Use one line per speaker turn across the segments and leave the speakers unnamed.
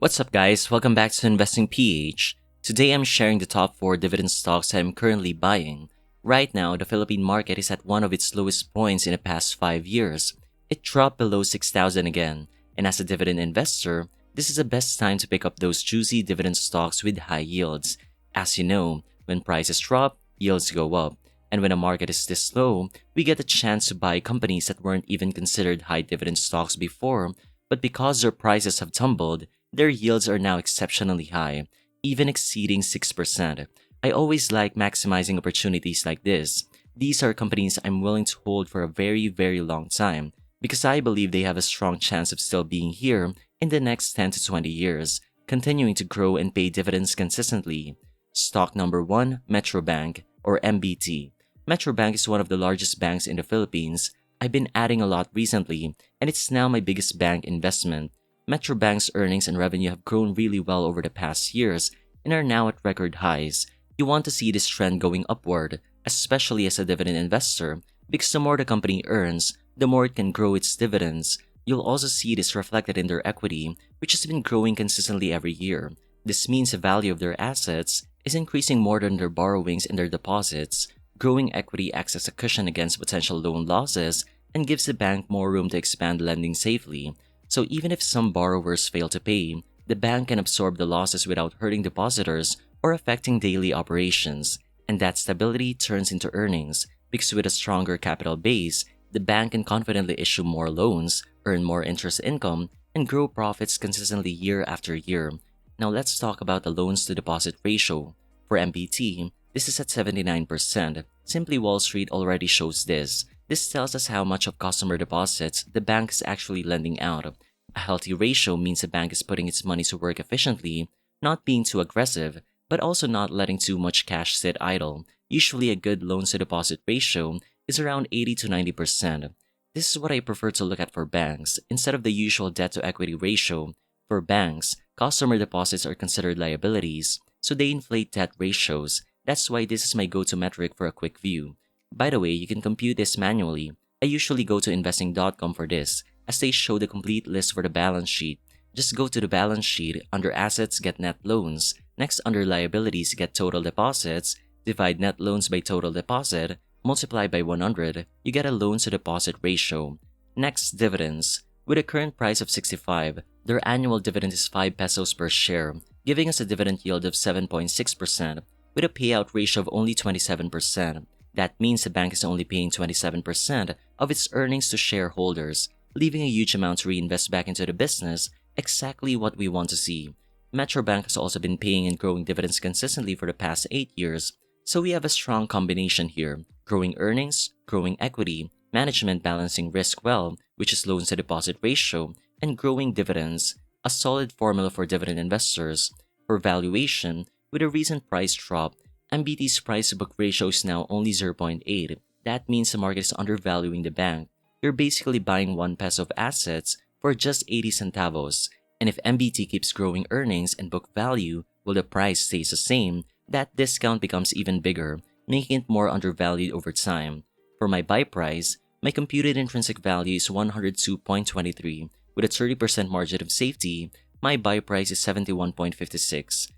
What's up guys, welcome back to InvestingPH. Today I'm sharing the top 4 dividend stocks that I'm currently buying. Right now, the Philippine market is at one of its lowest points in the past 5 years. It dropped below 6,000 again, and as a dividend investor, this is the best time to pick up those juicy dividend stocks with high yields. As you know, when prices drop, yields go up. And when a market is this low, we get a chance to buy companies that weren't even considered high dividend stocks before, but because their prices have tumbled, their yields are now exceptionally high, even exceeding 6%. I always like maximizing opportunities like this. These are companies I'm willing to hold for a very long time because I believe they have a strong chance of still being here in the next 10 to 20 years, continuing to grow and pay dividends consistently. Stock number 1, Metrobank, or MBT. Metrobank is one of the largest banks in the Philippines. I've been adding a lot recently, and it's now my biggest bank investment. Metrobank's earnings and revenue have grown really well over the past years and are now at record highs. You want to see this trend going upward, especially as a dividend investor, because the more the company earns, the more it can grow its dividends. You'll also see this reflected in their equity, which has been growing consistently every year. This means the value of their assets is increasing more than their borrowings and their deposits. Growing equity acts as a cushion against potential loan losses and gives the bank more room to expand lending safely. So even if some borrowers fail to pay, the bank can absorb the losses without hurting depositors or affecting daily operations. And that stability turns into earnings, because with a stronger capital base, the bank can confidently issue more loans, earn more interest income, and grow profits consistently year after year. Now let's talk about the loans to deposit ratio. For MBT, this is at 79%. Simply Wall Street already shows this. This tells us how much of customer deposits the bank is actually lending out. A healthy ratio means the bank is putting its money to work efficiently, not being too aggressive, but also not letting too much cash sit idle. Usually a good loans to deposit ratio is around 80 to 90%. This is what I prefer to look at for banks, instead of the usual debt to equity ratio. For banks, customer deposits are considered liabilities, so they inflate debt ratios. That's why this is my go-to metric for a quick view. By the way, you can compute this manually. I usually go to investing.com for this, as they show the complete list for the balance sheet. Just go to the balance sheet, under assets get net loans, next under liabilities get total deposits, divide net loans by total deposit, multiply by 100, you get a loans to deposit ratio. Next, dividends. With a current price of 65, their annual dividend is 5 pesos per share, giving us a dividend yield of 7.6%, with a payout ratio of only 27%. That means the bank is only paying 27% of its earnings to shareholders, leaving a huge amount to reinvest back into the business, exactly what we want to see. Metrobank has also been paying and growing dividends consistently for the past 8 years, so we have a strong combination here: growing earnings, growing equity, management balancing risk well, which is loans to deposit ratio, and growing dividends, a solid formula for dividend investors. For valuation, with a recent price drop, MBT's price-to-book ratio is now only 0.8. That means the market is undervaluing the bank. You're basically buying 1 peso of assets for just 80 centavos. And if MBT keeps growing earnings and book value while the price stays the same, that discount becomes even bigger, making it more undervalued over time. For my buy price, my computed intrinsic value is 102.23. With a 30% margin of safety, my buy price is 71.56.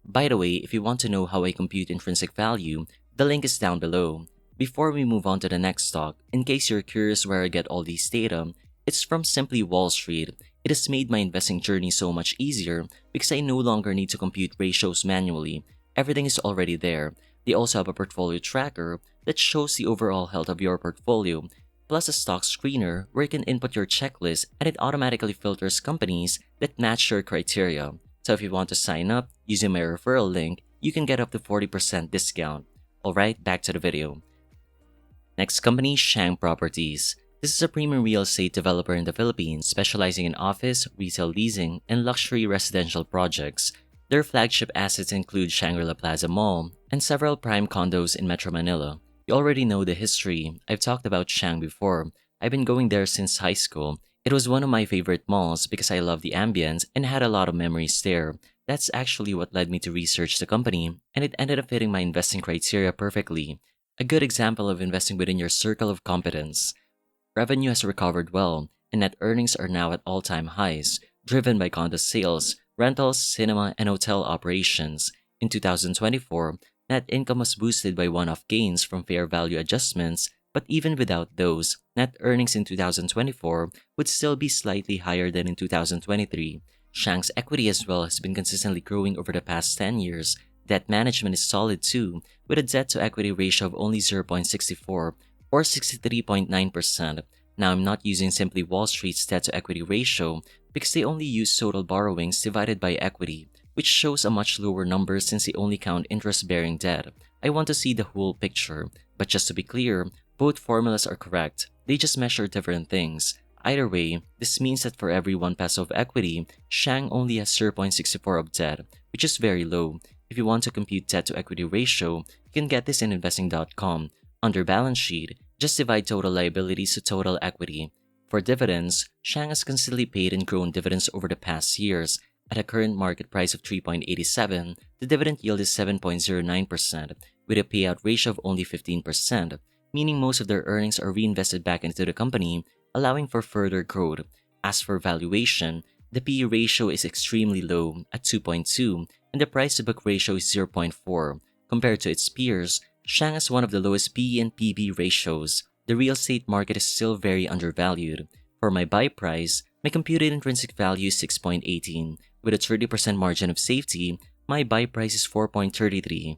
By the way, if you want to know how I compute intrinsic value, the link is down below. Before we move on to the next stock, in case you're curious where I get all these data, it's from Simply Wall Street. It has made my investing journey so much easier because I no longer need to compute ratios manually. Everything is already there. They also have a portfolio tracker that shows the overall health of your portfolio, plus a stock screener where you can input your checklist and it automatically filters companies that match your criteria. So if you want to sign up using my referral link, you can get up to 40% discount. Alright, back to the video. Next company, Shang Properties. This is a premium real estate developer in the Philippines specializing in office, retail leasing, and luxury residential projects. Their flagship assets include Shangri-La Plaza Mall and several prime condos in Metro Manila. You already know the history. I've talked about Shang before. I've been going there since high school. It was one of my favorite malls because I love the ambience and had a lot of memories there. That's actually what led me to research the company, and it ended up fitting my investing criteria perfectly. A good example of investing within your circle of competence. Revenue has recovered well, and net earnings are now at all-time highs, driven by condo sales, rentals, cinema, and hotel operations. In 2024, net income was boosted by one-off gains from fair value adjustments, but even without those, net earnings in 2024 would still be slightly higher than in 2023. Shang's equity as well has been consistently growing over the past 10 years. Debt management is solid too, with a debt-to-equity ratio of only 0.64 or 63.9%. Now, I'm not using simply Wall Street's debt-to-equity ratio because they only use total borrowings divided by equity, which shows a much lower number since they only count interest-bearing debt. I want to see the whole picture, but just to be clear, both formulas are correct. They just measure different things. Either way, this means that for every 1 peso of equity, Shang only has 0.64 of debt, which is very low. If you want to compute debt-to-equity ratio, you can get this in investing.com. Under balance sheet, just divide total liabilities to total equity. For dividends, Shang has consistently paid and grown dividends over the past years. At a current market price of 3.87, the dividend yield is 7.09%, with a payout ratio of only 15%, meaning most of their earnings are reinvested back into the company, allowing for further growth. As for valuation, the PE ratio is extremely low at 2.2, and the price-to-book ratio is 0.4. Compared to its peers, Shang has one of the lowest PE and PB ratios. The real estate market is still very undervalued. For my buy price, my computed intrinsic value is 6.18. With a 30% margin of safety, my buy price is 4.33.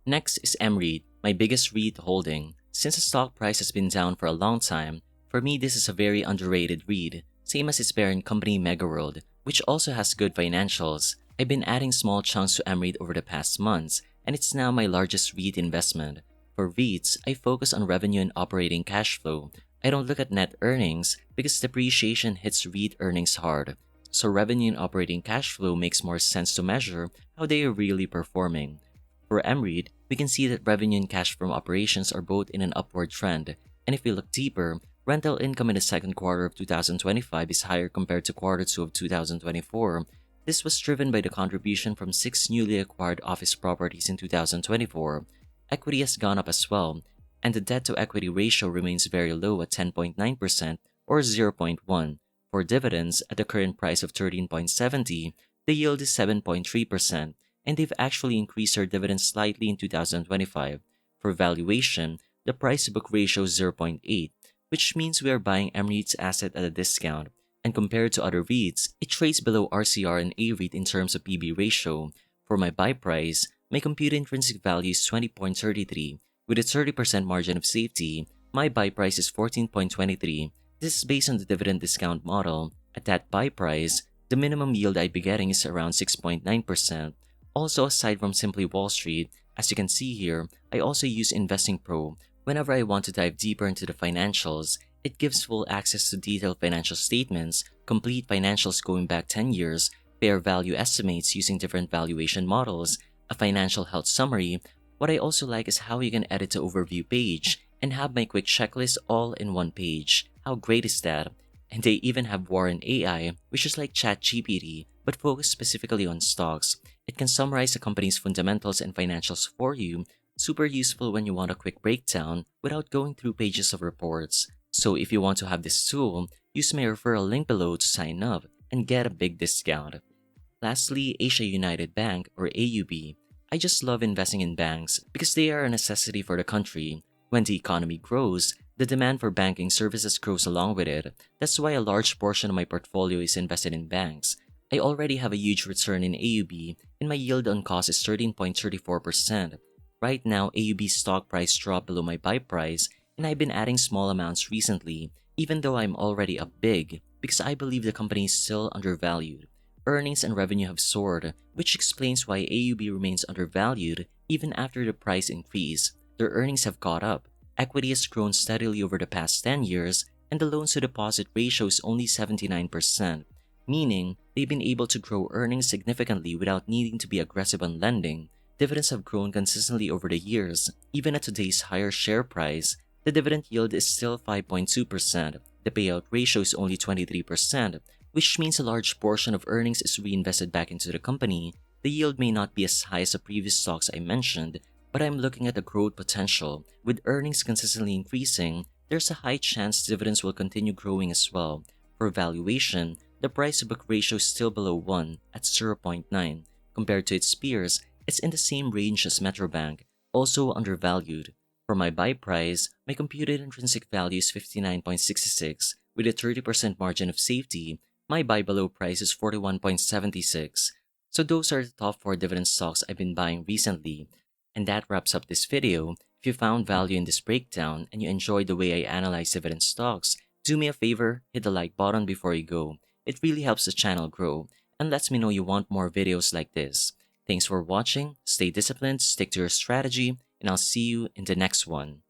Next is MREIT, my biggest REIT holding. Since the stock price has been down for a long time, for me this is a very underrated REIT, same as its parent company Megaworld, which also has good financials. I've been adding small chunks to MREIT over the past months, and it's now my largest REIT investment. For REITs, I focus on revenue and operating cash flow. I don't look at net earnings because depreciation hits REIT earnings hard. So revenue and operating cash flow makes more sense to measure how they are really performing. For MREIT, we can see that revenue and cash from operations are both in an upward trend. And if we look deeper, rental income in the second quarter of 2025 is higher compared to quarter 2 of 2024. This was driven by the contribution from 6 newly acquired office properties in 2024. Equity has gone up as well, and the debt-to-equity ratio remains very low at 10.9% or 0.1. For dividends, at the current price of 13.70, the yield is 7.3%, and they've actually increased their dividends slightly in 2025. For valuation, the price-to-book ratio is 0.8, which means we are buying MREIT's asset at a discount, and compared to other REITs, it trades below RCR and A-REIT in terms of PB ratio. For my buy price, my computed intrinsic value is 20.33. With a 30% margin of safety, my buy price is 14.23. This is based on the dividend discount model. At that buy price, the minimum yield I'd be getting is around 6.9%. Also, aside from simply Wall Street, as you can see here, I also use Investing Pro. Whenever I want to dive deeper into the financials, it gives full access to detailed financial statements, complete financials going back 10 years, fair value estimates using different valuation models, a financial health summary. What I also like is how you can edit the overview page and have my quick checklist all in one page. How great is that? And they even have Warren AI, which is like ChatGPT, but focused specifically on stocks. It can summarize the company's fundamentals and financials for you. Super useful when you want a quick breakdown without going through pages of reports. So if you want to have this tool, use my referral link below to sign up and get a big discount. Lastly, Asia United Bank or AUB. I just love investing in banks because they are a necessity for the country. When the economy grows, the demand for banking services grows along with it. That's why a large portion of my portfolio is invested in banks. I already have a huge return in AUB and my yield on cost is 13.34%. Right now, AUB's stock price dropped below my buy price and I've been adding small amounts recently, even though I'm already up big, because I believe the company is still undervalued. Earnings and revenue have soared, which explains why AUB remains undervalued even after the price increase. Their earnings have caught up, equity has grown steadily over the past 10 years, and the loan-to-deposit ratio is only 79%, meaning they've been able to grow earnings significantly without needing to be aggressive on lending. Dividends have grown consistently over the years. Even at today's higher share price, the dividend yield is still 5.2%. The payout ratio is only 23%, which means a large portion of earnings is reinvested back into the company. The yield may not be as high as the previous stocks I mentioned, but I'm looking at the growth potential. With earnings consistently increasing, there's a high chance dividends will continue growing as well. For valuation, the price to book ratio is still below 1 at 0.9. Compared to its peers, it's in the same range as Metrobank, also undervalued. For my buy price, my computed intrinsic value is 59.66. With a 30% margin of safety, my buy below price is 41.76. So those are the top 4 dividend stocks I've been buying recently. And that wraps up this video. If you found value in this breakdown and you enjoyed the way I analyze dividend stocks, do me a favor, hit the like button before you go. It really helps the channel grow and lets me know you want more videos like this. Thanks for watching, stay disciplined, stick to your strategy, and I'll see you in the next one.